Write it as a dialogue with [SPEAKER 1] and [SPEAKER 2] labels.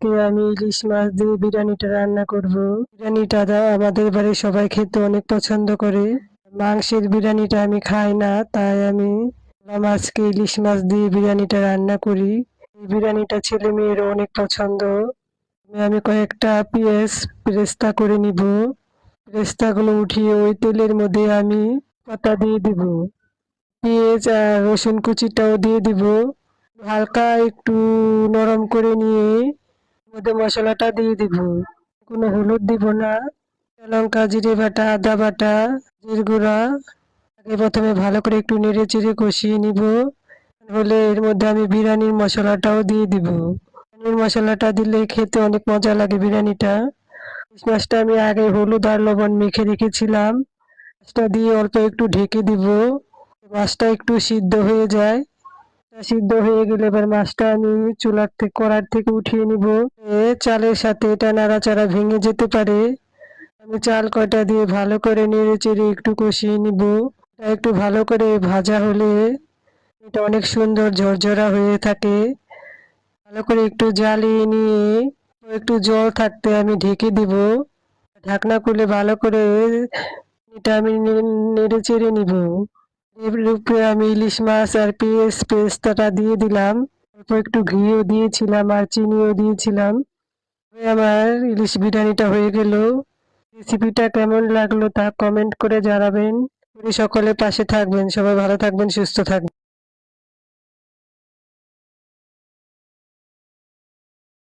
[SPEAKER 1] আজকে আমি ইলিশ মাছ দিয়ে বিরিয়ানিটা রান্না করব। বিরিয়ানিটা আমাদের বাড়ির সবাই খেতে অনেক পছন্দ করে। মাংসের বিরিয়ানিটা আমি খাই না, তাই আমি ভাবলাম আজকে ইলিশ মাছ দিয়ে বিরিয়ানিটা রান্না করি। এই বিরিয়ানিটা ছেলে মেয়েরও অনেক পছন্দ। আমি কয়েকটা পেঁয়াজ বেরেস্তা করে নিব। বেরেস্তাগুলো উঠিয়ে ওই তেলের মধ্যে আমি পাতা দিয়ে দিব। পেঁয়াজ আর রসুন কুচিটাও দিয়ে দিব। হালকা একটু নরম করে নিয়ে মধ্যে মশলাটা দিয়ে দিব। কোনো হলুদ দিব না। লঙ্কা, জিরে বাটা, আদা বাটা, জিরে গুঁড়া আগে প্রথমে ভালো করে একটু নেড়ে চেড়ে কষিয়ে নিব। হলে এর মধ্যে আমি বিরিয়ানির মশলাটাও দিয়ে দিব। বিরিয়ানির মশলাটা দিলে খেতে অনেক মজা লাগে বিরিয়ানিটা। ইলিশ মাছটা আমি আগে হলুদ আর লবণ মেখে রেখেছিলাম। মাছটা দিয়ে অল্প একটু ঢেকে দিব। মাছটা একটু সিদ্ধ হয়ে যায়। সিদ্ধ হয়ে গেলে এবার মাছটা আমি কড়ার থেকে উঠিয়ে নিব। চালের সাথে এটা নাড়াচাড়া ভেঙে যেতে পারে। আমি চাল কয়টা দিয়ে ভালো করে নেড়ে চেড়ে একটু কষিয়ে নিব। একটু ভালো করে ভাজা হলে এটা অনেক সুন্দর ঝরঝরা হয়ে থাকে। ভালো করে একটু জ্বালিয়ে নিয়ে একটু জল থাকতে আমি ঢেকে দিব। ঢাকনা খুলে ভালো করে এটা আমি নেড়ে চেড়ে নিব। এর উপরে আমি ইলিশ মাছ আর পেঁয়াজ পেস্তাটা দিয়ে দিলাম। অল্প একটু ঘিও দিয়েছিলাম আর চিনিও দিয়েছিলাম। আমার ইলিশ বিরিয়ানিটা হয়ে গেল। রেসিপিটা কেমন লাগলো তা কমেন্ট করে জানাবেন। সকলে পাশে থাকবেন। সবাই ভালো থাকবেন, সুস্থ থাকবেন।